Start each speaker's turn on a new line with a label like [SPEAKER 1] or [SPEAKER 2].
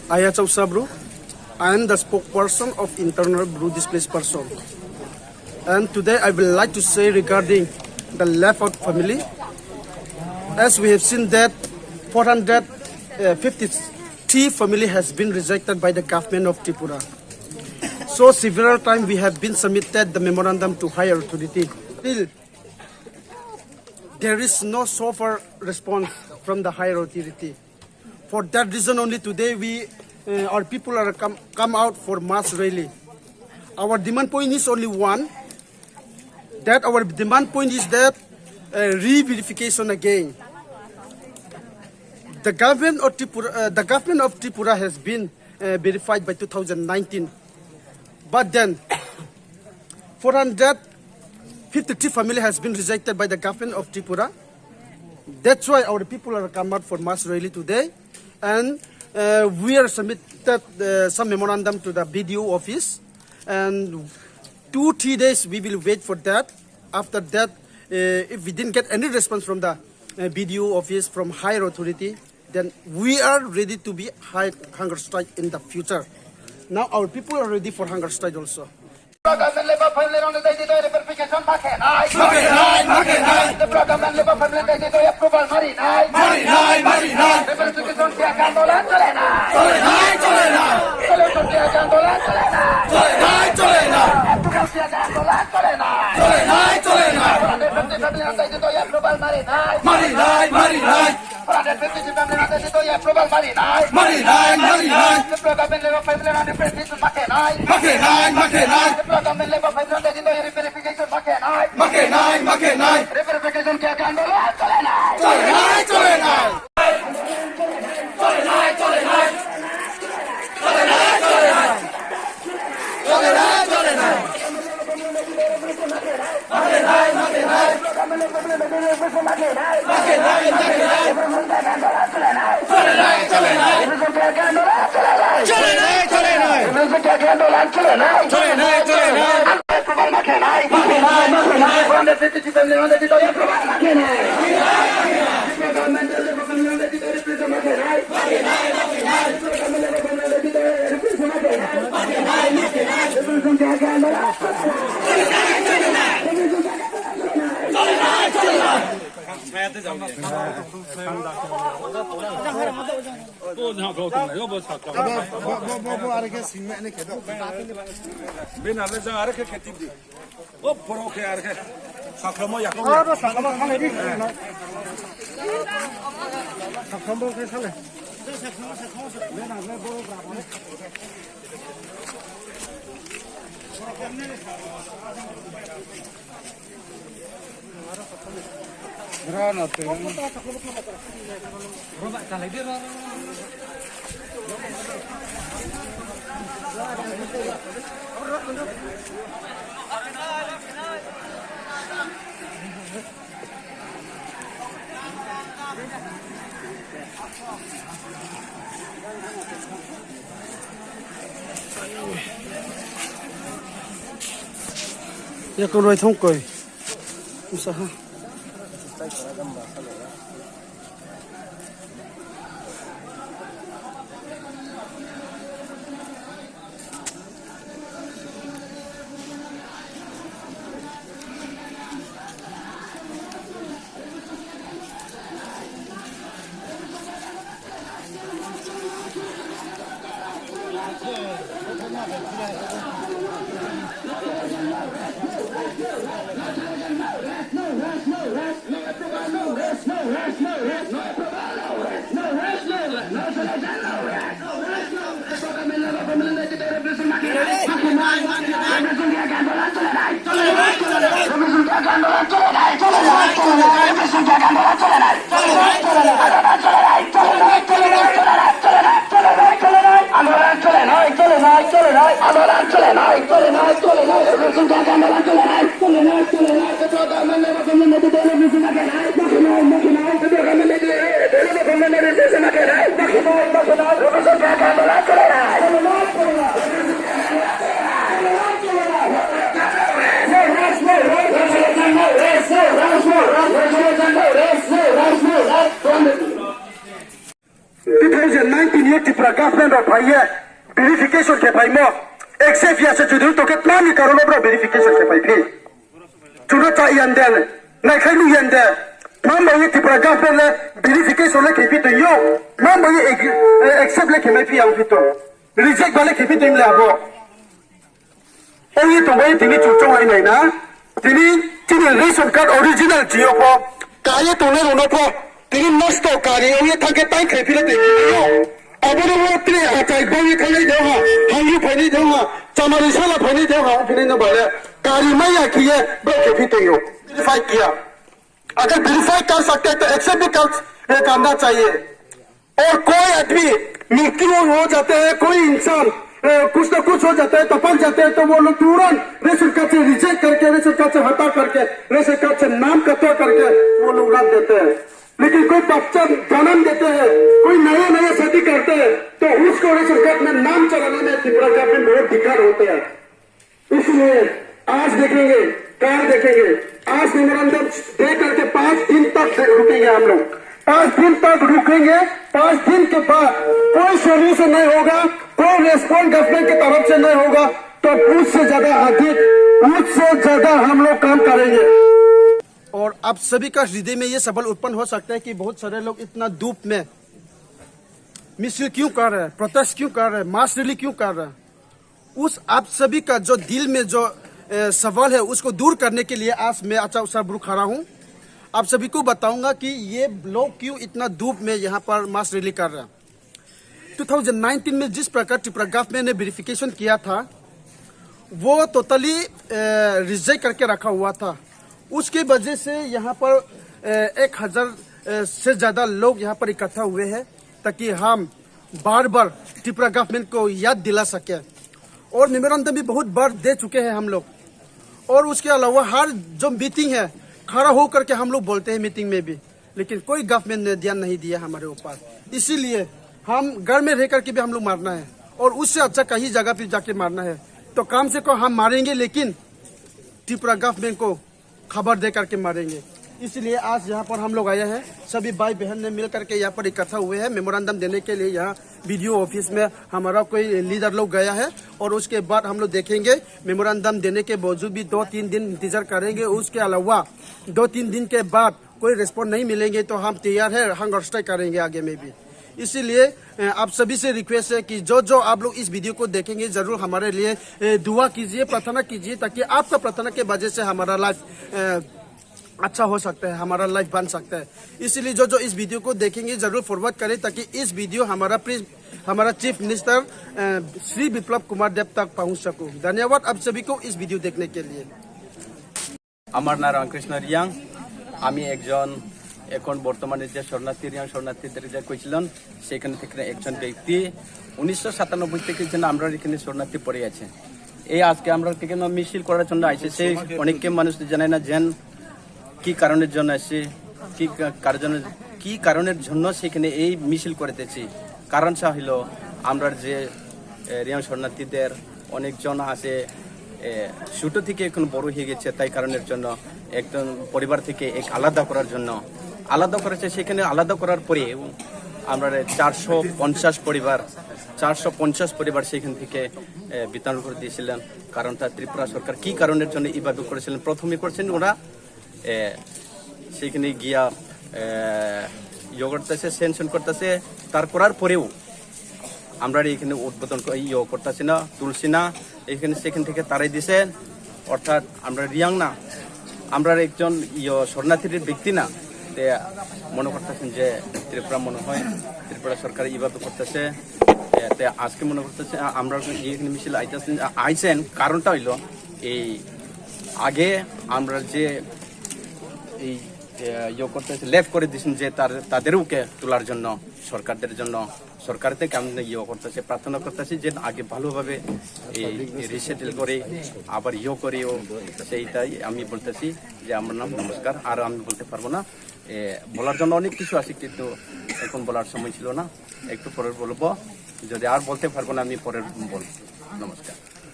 [SPEAKER 1] Ayachau Sabru. I am the spokesperson of Internal Bureau Displaced Person. And today I would like to say regarding the left out family. As we have seen that 453 family has been rejected by the government of Tripura. So several times we have been submitted the memorandum to higher authority. Still, there is no so far response from the higher authority. For that reason only today our people are come out for mass rally. Our demand point is only one. That our demand point is that re-verification again. The government of Tripura has been verified by 2019. But then 453 family has been rejected by the government of Tripura. That's why our people are come out for mass rally today. And we are submitted some memorandum to the BDO office. And 2-3 days we will wait for that. After that, if we didn't get any response from the BDO office, from higher authority, then we are ready to be hunger strike in the future. Now our people are ready for hunger strike also. Ya con rồi thông cười. Không sao ha. 2019 year Tripura government of Bhaiya verification ke bhai mo except ya se judu to ke plan ni karo bro verification ke bhai phi chuno cha yandel na khailu yandel mam bhai Tripura government le verification le ke phi to yo mam bhai accept le ke mai phi au phi to reject wale ke phi to imle abo oye to bhai tini chuchong ai nai na tini ration card original jiyo po kaya to le no po tini nosto kari oye thake tai ke phi le te yo abone wo tri atai boi khale de ha hangi phani de ha chamari sala phani de ha phini no bale kari mai ya kiye bro ke phi to yo verify किया अगर verify कर सकते हैं तो accept भी करना चाहिए और कोई आदमी मृत्यु हो जाते हैं कोई इंसान कुछ ना कुछ हो जाता है तो पक जाते हैं तो वो लोग तुरंत रेशन कार्ड से रिजेक्ट करके रेशन कार्ड से हटा करके रेशन कार्ड से नाम कटवा करके वो लोग रख देते हैं लेकिन कोई बच्चा जन्म देते हैं कोई नया नया शादी करते हैं तो उसको रेशन कार्ड में नाम चलाने में त्रिपुरा गवर्नमेंट बहुत दिक्कत होते हैं इसलिए आज देखेंगे कार देखेंगे आज मेमोरेंडम दे करके 5 दिन तक रुकेंगे हम लोग 5 दिन तक रुकेंगे 5 दिन के बाद कोई सोल्यूशन नहीं होगा कोई रेस्पॉन्स गवर्नमेंट की तरफ से नहीं होगा तो उससे ज्यादा अधिक उससे ज्यादा हम लोग काम करेंगे और आप सभी का हृदय में ये सवाल उत्पन्न हो सकता है कि बहुत सारे लोग इतना धूप में मिছিল क्यों कर रहे हैं प्रोटेस्ट क्यों कर रहे हैं मास रैली क्यों कर रहे हैं उस आप सभी का जो दिल में जो सवाल है उसको दूर करने के लिए आज मैं अच्छा सब रुक खड़ा हूँ आप सभी को बताऊंगा कि ये लोग क्यों इतना धूप में यहाँ पर मास रैली कर रहे हैं 2019 में जिस प्रकार त्रिपुरा गवर्नमेंट ने वेरिफिकेशन किया था वो टोटली रिजेक्ट करके रखा हुआ था उसके वजह से यहाँ पर 1000 से ज्यादा लोग यहाँ पर इकट्ठा हुए हैं ताकि हम बार बार त्रिपुरा गवर्नमेंट को याद दिला सके और मेमोरेंडम भी बहुत बार दे चुके हैं हम लोग और उसके अलावा हर जो मीटिंग है खड़ा होकर के हम लोग बोलते हैं मीटिंग में भी लेकिन कोई गवर्नमेंट ने ध्यान नहीं दिया हमारे ऊपर इसीलिए हम घर में रह करके भी हम लोग मारना है और उससे अच्छा कहीं जगह पे जाके मारना है तो काम से को हम मारेंगे लेकिन त्रिपुरा गवर्नमेंट को खबर दे करके मारेंगे इसलिए आज यहाँ पर हम लोग आए हैं सभी भाई बहन ने मिल करके यहाँ पर इकट्ठा हुए हैं मेमोरेंडम देने के लिए यहाँ वीडियो ऑफिस में हमारा कोई लीडर लोग गया है और उसके बाद हम लोग देखेंगे मेमोरेंडम देने के बावजूद भी 2-3 दिन इंतजार करेंगे उसके अलावा 2-3 दिन के बाद कोई रिस्पॉन्स नहीं मिलेंगे तो हम तैयार है हंगर स्ट्राइक करेंगे आगे में भी इसीलिए आप सभी से रिक्वेस्ट है कि जो आप लोग इस वीडियो को देखेंगे जरूर हमारे लिए दुआ कीजिए प्रार्थना कीजिए ताकि आपका प्रार्थना के वजह से हमारा लाइफ अच्छा हो सकता है हमारा लाइफ बन सकता है इसलिए जो इस वीडियो को देखेंगे जरूर फॉरवर्ड करें ताकि इस वीडियो हमारा चीफ मिनिस्टर श्री विप्लव कुमार देव तक पहुंच सकूं धन्यवाद आप सभी को इस वीडियो देखने के लिए
[SPEAKER 2] আমার নাম রামকৃষ্ণ রিয়াং আমি একজন এখন বর্তমানে যে শরণার্থীদের যে কইছিলেন সেখান থেকে একজন ব্যক্তি 1997 থেকে যেন আমরা এখানে শরণার্থী পড়ে আছে এই আজকে আমরা এখানে মিছিল করার জন্য আইছে সেই অনেককে মানুষ জানে না যেন কি কারণের জন্য আসে কি কারণের জন্য সেখানে এই মিছিল করতেছি কারণটা হলো আমরা যে রিয়াং শরণার্থীদের অনেকজন আছে ছোট থেকে এখন বড় হয়ে গেছে তাই কারণের জন্য একজন পরিবার থেকে এক আলাদা করার জন্য আলাদা করেছে সেখানে আলাদা করার পরে আমরা 450 পরিবার সেখান থেকে বিতরণ করে দিয়েছিলেন কারণটা ত্রিপুরা সরকার কি কারণের জন্য এইভাবে করেছিলেন প্রথমে করেছেন ওরা সেখানে গিয়া ইয়ে করতেছে সেনশন করতেছে তার করার পরেও আমরা এখানে উদ্বোধন করতেছি না তুলছি না এখানে সেখান থেকে তারাই দিছেন অর্থাৎ আমরা রিয়াং না আমরা একজন শরণার্থীর ব্যক্তি না তে মনে করতেছেন যে ত্রিপুরা মনে হয় ত্রিপুরা সরকার এইভাবে করতেছে আজকে মনে করতেছে আমরা এখানে মিছিল আইছেন কারণটা হইলো এই আগে আমরা যে এই করতেছে লেফট করে দিয়েছেন যে তাদেরকে তোলার জন্য সরকার থেকে আমি করতেছে প্রার্থনা করতেছি যে আগে ভালোভাবে এই রিসেটেল করে আবার করেও সেইটাই আমি বলতেছি যে আমার নাম নমস্কার আর আমি বলতে পারবো না বলার জন্য অনেক কিছু আছে কিন্তু এখন বলার সময় ছিল না একটু পরে বলবো যদি আর বলতে পারবো না আমি পরে বলবো নমস্কার